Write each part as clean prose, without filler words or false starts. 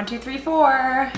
1, 2, 3, 4.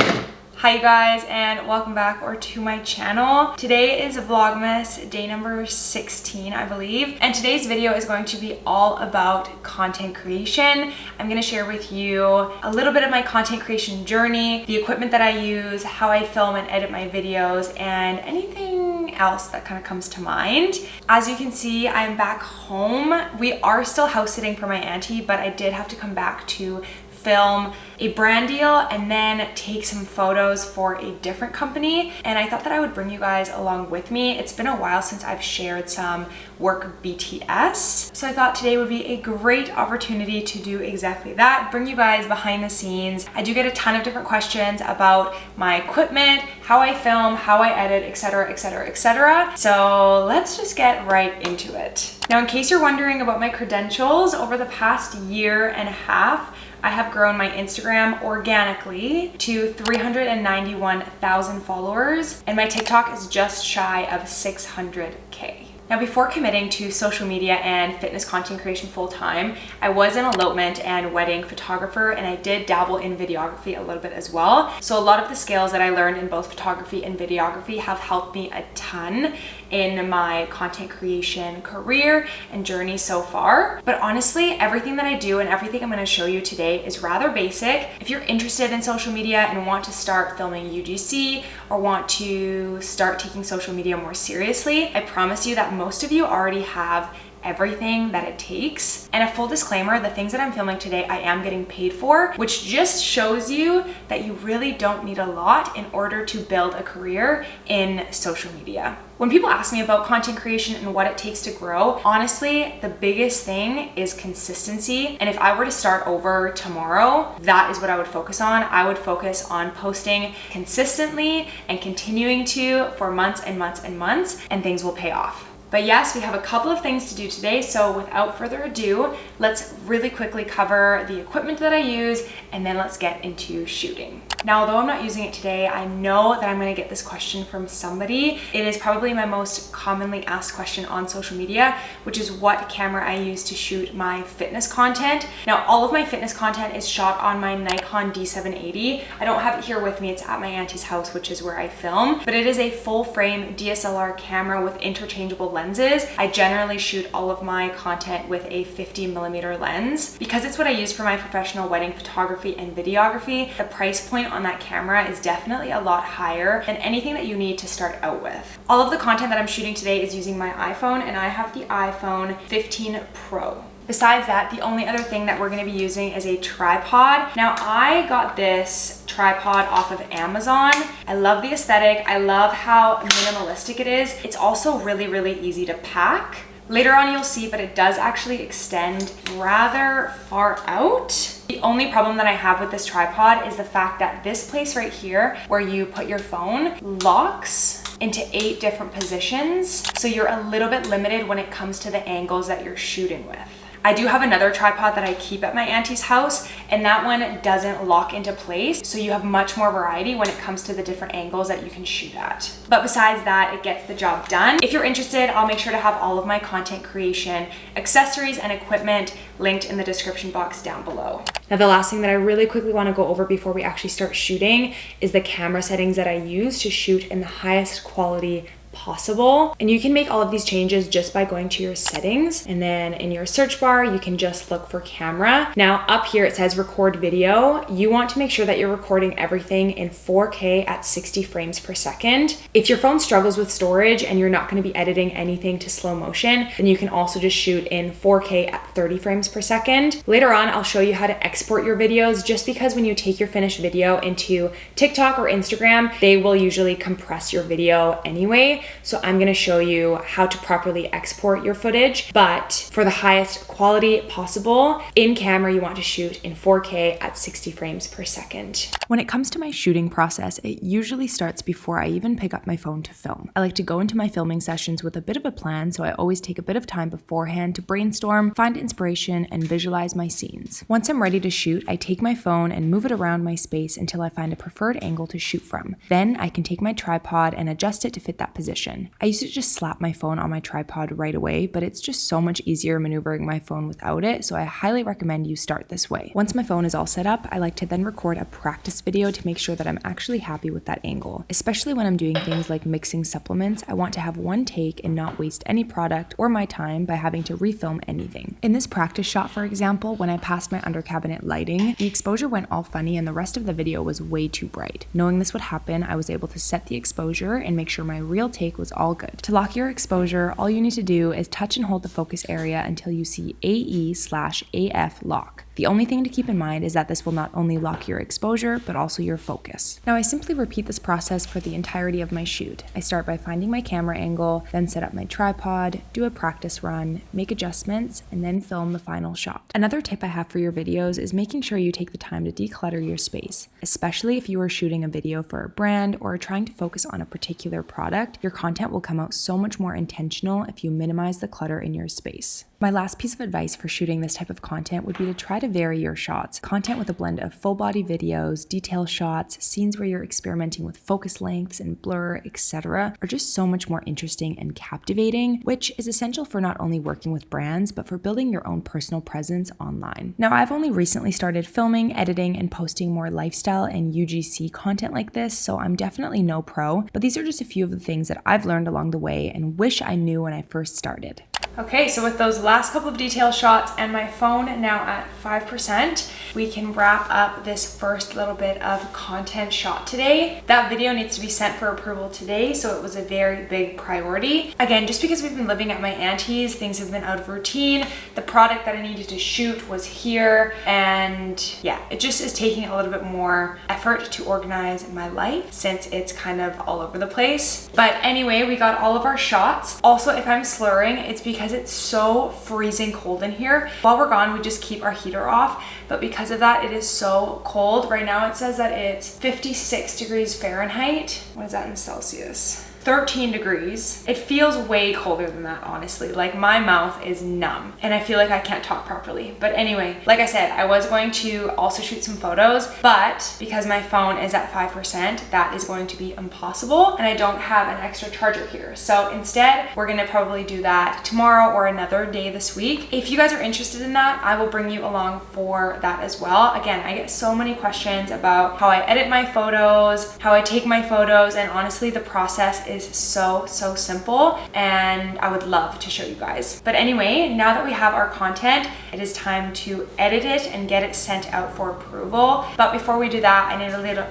Hi you guys, and welcome back to my channel. Today is Vlogmas day number 16, I believe. And today's video is going to be all about content creation. I'm going to share with you a little bit of my content creation journey, the equipment that I use, how I film and edit my videos, and anything else that kind of comes to mind. As you can see, I'm back home. We are still house sitting for my auntie, but I did have to come back to film a brand deal and then take some photos for a different company, and I thought that I would bring you guys along with me. It's been a while since I've shared some work BTS, so I thought today would be a great opportunity to do exactly that, bring you guys behind the scenes. I do get a ton of different questions about my equipment, how I film, how I edit, etc, etc, etc. So let's just get right into it. Now, in case you're wondering about my credentials, over the past year and a half, I have grown my Instagram organically to 391,000 followers, and my TikTok is just shy of 600K. Now, before committing to social media and fitness content creation full time, I was an elopement and wedding photographer, and I did dabble in videography a little bit as well. So a lot of the skills that I learned in both photography and videography have helped me a ton in my content creation career and journey so far. But honestly, everything that I do and everything I'm going to show you today is rather basic. If you're interested in social media and want to start filming UGC or want to start taking social media more seriously, I promise you that most of you already have everything that it takes. And a full disclaimer, the things that I'm filming today, I am getting paid for, which just shows you that you really don't need a lot in order to build a career in social media. When people ask me about content creation and what it takes to grow, honestly, the biggest thing is consistency. And if I were to start over tomorrow, that is what I would focus on. I would focus on posting consistently and continuing to for months and months and months, and things will pay off. But yes, we have a couple of things to do today, so without further ado, let's really quickly cover the equipment that I use, and then let's get into shooting. Now, although I'm not using it today, I know that I'm going to get this question from somebody. It is probably my most commonly asked question on social media, which is what camera I use to shoot my fitness content. Now, all of my fitness content is shot on my Nikon D780. I don't have it here with me. It's at my auntie's house, which is where I film, but it is a full frame DSLR camera with interchangeable lenses. I generally shoot all of my content with a 50mm lens. Because it's what I use for my professional wedding photography and videography, the price point on that camera is definitely a lot higher than anything that you need to start out with. All of the content that I'm shooting today is using my iPhone, and I have the iPhone 15 Pro. Besides that, the only other thing that we're going to be using is a tripod. Now, I got this tripod off of Amazon. I love the aesthetic. I love how minimalistic it is. It's also really, really easy to pack. Later on you'll see, but it does actually extend rather far out. The only problem that I have with this tripod is the fact that this place right here where you put your phone locks into 8 different positions. So you're a little bit limited when it comes to the angles that you're shooting with. I do have another tripod that I keep at my auntie's house, and that one doesn't lock into place, so you have much more variety when it comes to the different angles that you can shoot at. But besides that, it gets the job done. If you're interested, I'll make sure to have all of my content creation accessories and equipment linked in the description box down below. Now, the last thing that I really quickly want to go over before we actually start shooting is the camera settings that I use to shoot in the highest quality possible. And you can make all of these changes just by going to your settings, and then in your search bar you can just look for camera. Now, up here it says record video. You want to make sure that you're recording everything in 4K at 60 frames per second. If your phone struggles with storage and you're not going to be editing anything to slow motion, then you can also just shoot in 4K at 30 frames per second. Later on, I'll show you how to export your videos, just because when you take your finished video into TikTok or Instagram, they will usually compress your video anyway. So I'm going to show you how to properly export your footage, but for the highest quality possible, in camera you want to shoot in 4K at 60 frames per second. When it comes to my shooting process, it usually starts before I even pick up my phone to film. I like to go into my filming sessions with a bit of a plan, so I always take a bit of time beforehand to brainstorm, find inspiration, and visualize my scenes. Once I'm ready to shoot, I take my phone and move it around my space until I find a preferred angle to shoot from. Then I can take my tripod and adjust it to fit that position. position. I used to just slap my phone on my tripod right away, but it's just so much easier maneuvering my phone without it, so I highly recommend you start this way. Once my phone is all set up, I like to then record a practice video to make sure that I'm actually happy with that angle. Especially when I'm doing things like mixing supplements, I want to have one take and not waste any product or my time by having to refilm anything. In this practice shot, for example, when I passed my under cabinet lighting, the exposure went all funny and the rest of the video was way too bright. Knowing this would happen, I was able to set the exposure and make sure my real take was all good. To lock your exposure, all you need to do is touch and hold the focus area until you see AE/AF lock. The only thing to keep in mind is that this will not only lock your exposure, but also your focus. Now I simply repeat this process for the entirety of my shoot. I start by finding my camera angle, then set up my tripod, do a practice run, make adjustments, and then film the final shot. Another tip I have for your videos is making sure you take the time to declutter your space. Especially if you are shooting a video for a brand or are trying to focus on a particular product, your content will come out so much more intentional if you minimize the clutter in your space. My last piece of advice for shooting this type of content would be to try to vary your shots. Content with a blend of full body videos, detail shots, scenes where you're experimenting with focus lengths and blur, etc. are just so much more interesting and captivating, which is essential for not only working with brands, but for building your own personal presence online. Now, I've only recently started filming, editing, and posting more lifestyle and UGC content like this, so I'm definitely no pro, but these are just a few of the things that I've learned along the way and wish I knew when I first started. Okay, so with those last couple of detail shots and my phone now at 5%, we can wrap up this first little bit of content shot today. That video needs to be sent for approval today, so it was a very big priority. Again, just because we've been living at my auntie's, things have been out of routine. The product that I needed to shoot was here, and yeah, it just is taking a little bit more effort to organize my life since it's kind of all over the place. But anyway, we got all of our shots. Also, if I'm slurring, it's because it's so freezing cold in here. While we're gone, we just keep our heater off, but because of that, it is so cold. Right now it says that it's 56 degrees Fahrenheit. What is that in Celsius? 13 degrees. It feels way colder than that, honestly. Like my mouth is numb and I feel like I can't talk properly. But anyway, like I said, I was going to also shoot some photos, but because my phone is at 5%, that is going to be impossible and I don't have an extra charger here. So instead, we're gonna probably do that tomorrow or another day this week. If you guys are interested in that, I will bring you along for that as well. Again, I get so many questions about how I edit my photos, how I take my photos, and honestly, the process is so simple and I would love to show you guys. But anyway, now that we have our content, it is time to edit it and get it sent out for approval. But before we do that, I need a little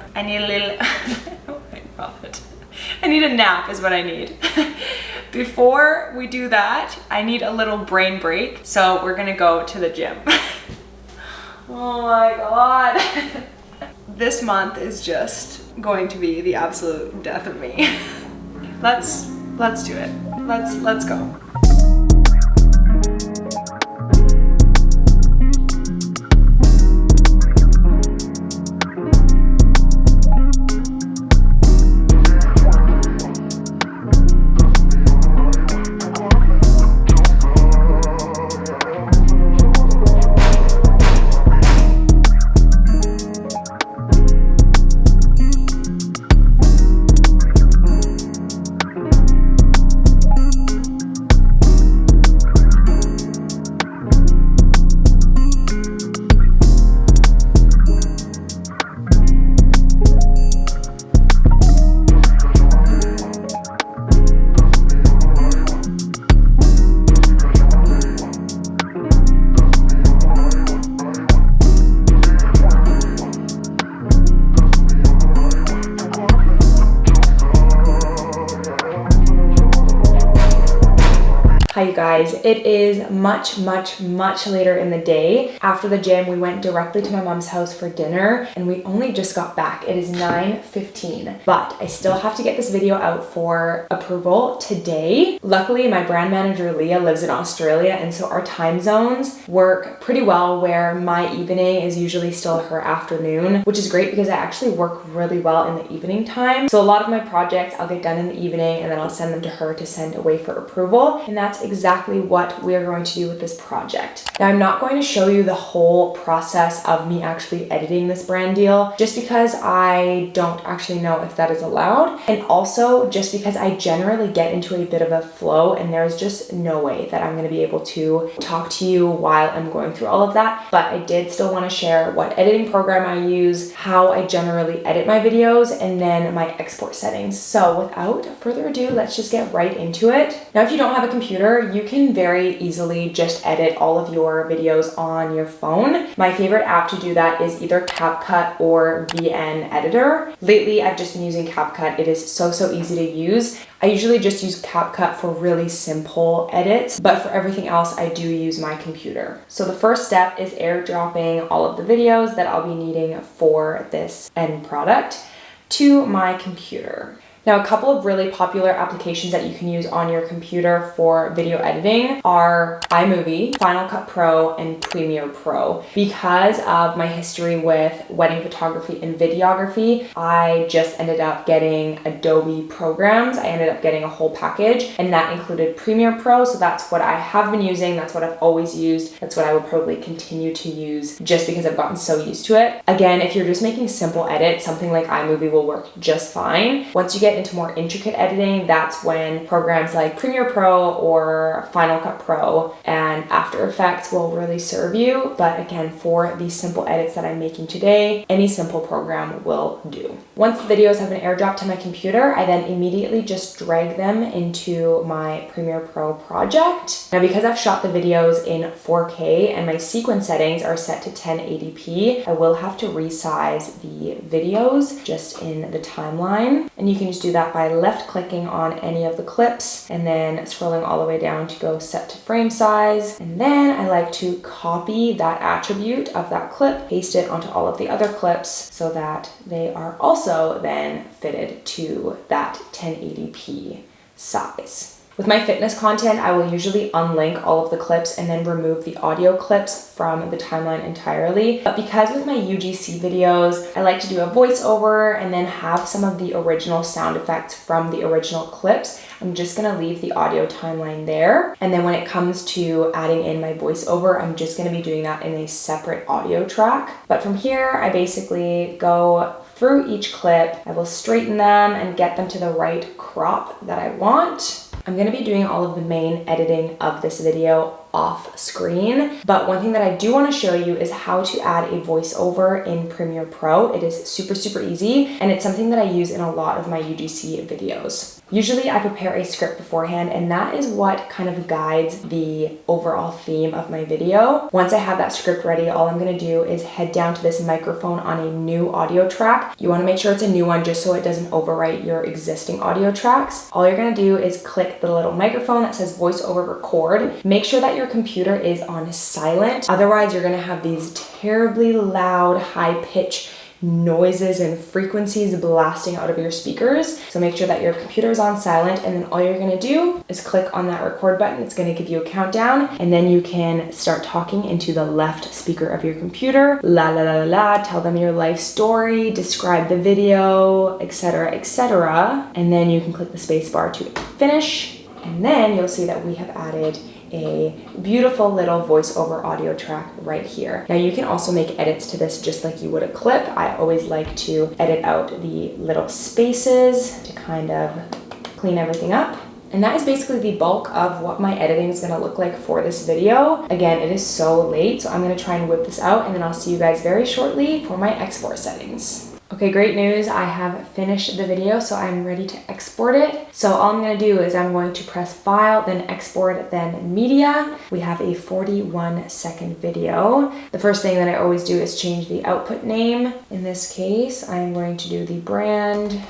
oh my god, I need a nap is what I need. Before we do that, I need a little brain break, so we're gonna go to the gym. Oh my god. This month is just going to be the absolute death of me. Let's do it. Let's go. Hi you guys, it is much later in the day. After the gym, we went directly to my mom's house for dinner and we only just got back. It is 9:15, but I still have to get this video out for approval today. Luckily, my brand manager, Leah, lives in Australia, and so our time zones work pretty well where my evening is usually still her afternoon, which is great because I actually work really well in the evening time. So a lot of my projects I'll get done in the evening and then I'll send them to her to send away for approval. And that's exactly exactly what we're going to do with this project. Now, I'm not going to show you the whole process of me actually editing this brand deal, just because I don't actually know if that is allowed, and also just because I generally get into a bit of a flow and there's just no way that I'm going to be able to talk to you while I'm going through all of that. But I did still want to share what editing program I use, how I generally edit my videos, and then my export settings. So without further ado, let's just get right into it. Now, if you don't have a computer, you can very easily just edit all of your videos on your phone. My favorite app to do that is either CapCut or VN Editor. Lately, I've just been using CapCut. It is so easy to use. I usually just use CapCut for really simple edits, but for everything else, I do use my computer. So the first step is airdropping all of the videos that I'll be needing for this end product to my computer. Now, a couple of really popular applications that you can use on your computer for video editing are iMovie, Final Cut Pro, and Premiere Pro. Because of my history with wedding photography and videography, I just ended up getting Adobe programs. I ended up getting a whole package, and that included Premiere Pro. So that's what I have been using. That's what I've always used. That's what I will probably continue to use just because I've gotten so used to it. Again, if you're just making simple edits, something like iMovie will work just fine. Once you get into more intricate editing, that's when programs like Premiere Pro or Final Cut Pro and After Effects will really serve you. But again, for these simple edits that I'm making today, any simple program will do. Once the videos have been airdropped to my computer, I then immediately just drag them into my Premiere Pro project. Now, because I've shot the videos in 4K and my sequence settings are set to 1080p, I will have to resize the videos just in the timeline. And you can just do that by left clicking on any of the clips and then scrolling all the way down to go set to frame size. And then I like to copy that attribute of that clip, paste it onto all of the other clips so that they are also then fitted to that 1080p size. With my fitness content, I will usually unlink all of the clips and then remove the audio clips from the timeline entirely. But because with my UGC videos, I like to do a voiceover and then have some of the original sound effects from the original clips, I'm just gonna leave the audio timeline there. And then when it comes to adding in my voiceover, I'm just gonna be doing that in a separate audio track. But from here, I basically go through each clip. I will straighten them and get them to the right crop that I want. I'm going to be doing all of the main editing of this video off screen, but one thing that I do want to show you is how to add a voiceover in Premiere Pro. It is super easy, and it's something that I use in a lot of my UGC videos. Usually I prepare a script beforehand, and that is what kind of guides the overall theme of my video. Once I have that script ready, all I'm going to do is head down to this microphone on a new audio track. You want to make sure it's a new one just so it doesn't overwrite your existing audio tracks. All you're going to do is click the little microphone that says voiceover record. Make sure that your computer is on silent. Otherwise, you're going to have these terribly loud, high-pitched noises and frequencies blasting out of your speakers. So make sure that your computer is on silent, and then all you're going to do is click on that record button. It's going to give you a countdown, and then you can start talking into the left speaker of your computer. La la la la, tell them your life story, describe the video, etc., etc. And then you can click the space bar to finish, and then you'll see that we have added a beautiful little voiceover audio track right here. Now you can also make edits to this just like you would a clip. I always like to edit out the little spaces to kind of clean everything up. And that is basically the bulk of what my editing is gonna look like for this video. Again, it is so late, so I'm gonna try and whip this out, and then I'll see you guys very shortly for my export settings. Okay, great news. I have finished the video, so I'm ready to export it. So all I'm going to do is I'm going to press File, then Export, then Media. We have a 41-second video. The first thing that I always do is change the output name. In this case, I'm going to do the brand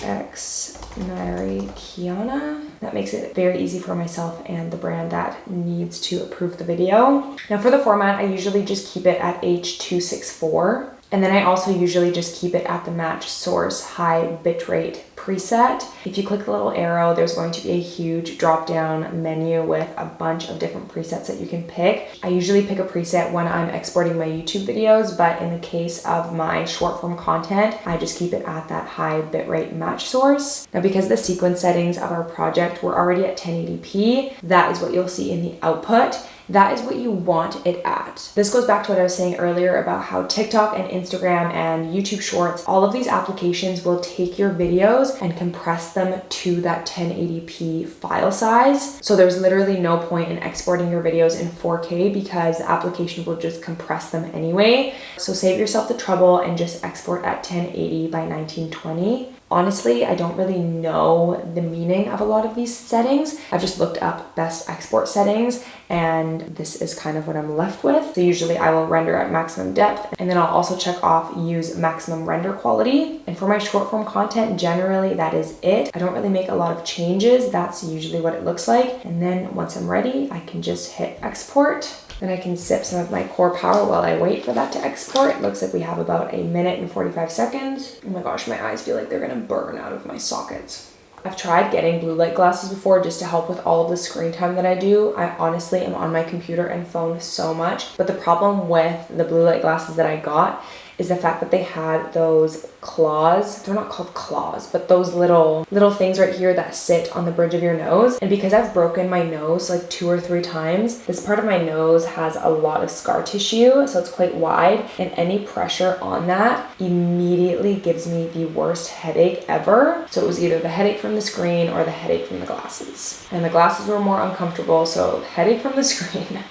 X nairee Kiana. That makes it very easy for myself and the brand that needs to approve the video. Now for the format, I usually just keep it at H.264. And then I also usually just keep it at the match source high bitrate preset. If you click the little arrow, there's going to be a huge drop down menu with a bunch of different presets that you can pick. I usually pick a preset when I'm exporting my YouTube videos, but in the case of my short form content, I just keep it at that high bitrate match source. Now, because the sequence settings of our project were already at 1080p, that is what you'll see in the output. That is what you want it at. This goes back to what I was saying earlier about how TikTok and Instagram and YouTube Shorts, all of these applications will take your videos and compress them to that 1080p file size. So there's literally no point in exporting your videos in 4K because the application will just compress them anyway. So save yourself the trouble and just export at 1080 by 1920. Honestly, I don't really know the meaning of a lot of these settings. I've just looked up best export settings and this is kind of what I'm left with. So usually I will render at maximum depth and then I'll also check off use maximum render quality. And for my short form content, generally that is it. I don't really make a lot of changes. That's usually what it looks like. And then once I'm ready, I can just hit export. Then I can sip some of my core power while I wait for that to export. It looks like we have about 1 minute and 45 seconds. Oh my gosh, my eyes feel like they're gonna burn out of my sockets. I've tried getting blue light glasses before just to help with all of the screen time that I do. I honestly am on my computer and phone so much, but the problem with the blue light glasses that I got is the fact that they had those claws. They're not called claws, but those little things right here that sit on the bridge of your nose. And because I've broken my nose like 2 or 3 times, this part of my nose has a lot of scar tissue, so it's quite wide, and any pressure on that immediately gives me the worst headache ever. So it was either the headache from the screen or the headache from the glasses. And the glasses were more uncomfortable, so headache from the screen.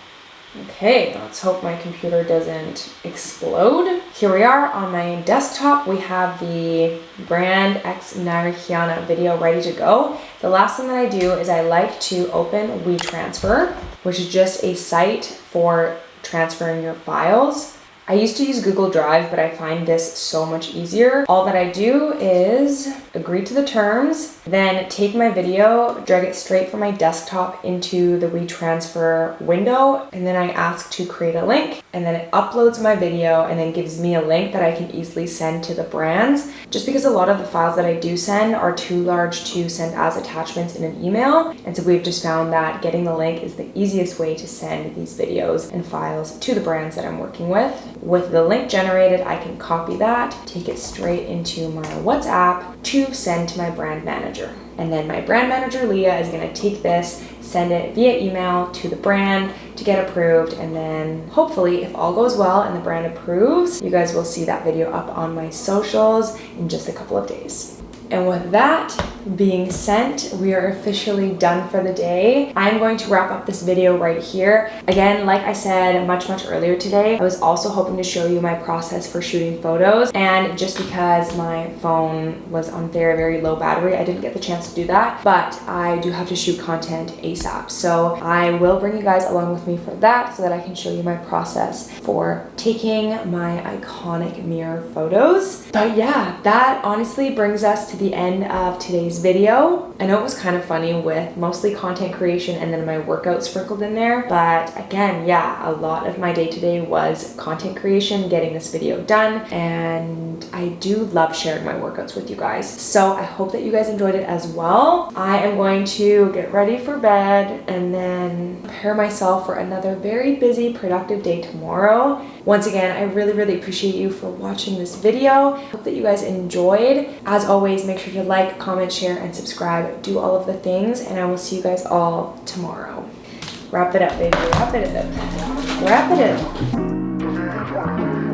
Okay, let's hope my computer doesn't explode. Here we are on my desktop. We have the Brand X nairee video ready to go. The last thing that I do is I like to open WeTransfer, which is just a site for transferring your files. I used to use Google Drive, but I find this so much easier. All that I do is agree to the terms, then take my video, drag it straight from my desktop into the WeTransfer window, and then I ask to create a link, and then it uploads my video and then gives me a link that I can easily send to the brands. Just because a lot of the files that I do send are too large to send as attachments in an email, and so we've just found that getting the link is the easiest way to send these videos and files to the brands that I'm working with. With the link generated, I can copy that, take it straight into my WhatsApp to send to my brand manager. And then my brand manager, Leah, is gonna take this, send it via email to the brand to get approved. And then hopefully, if all goes well and the brand approves, you guys will see that video up on my socials in just a couple of days. And with that being sent, we are officially done for the day. I'm going to wrap up this video right here. Again, like I said much earlier today, I was also hoping to show you my process for shooting photos. And just because my phone was on very low battery, I didn't get the chance to do that, but I do have to shoot content ASAP. So I will bring you guys along with me for that so that I can show you my process for taking my iconic mirror photos. But yeah, that honestly brings us to the end of today's video. I know it was kind of funny with mostly content creation and then my workout sprinkled in there, but again, yeah, a lot of my day today was content creation, getting this video done, and I do love sharing my workouts with you guys. So I hope that you guys enjoyed it as well. I am going to get ready for bed and then prepare myself for another very busy, productive day tomorrow. Once again, I really appreciate you for watching this video. Hope that you guys enjoyed. As always, make sure to like, comment, share, and subscribe. Do all of the things, and I will see you guys all tomorrow. Wrap it up, baby. Wrap it up. Wrap it up.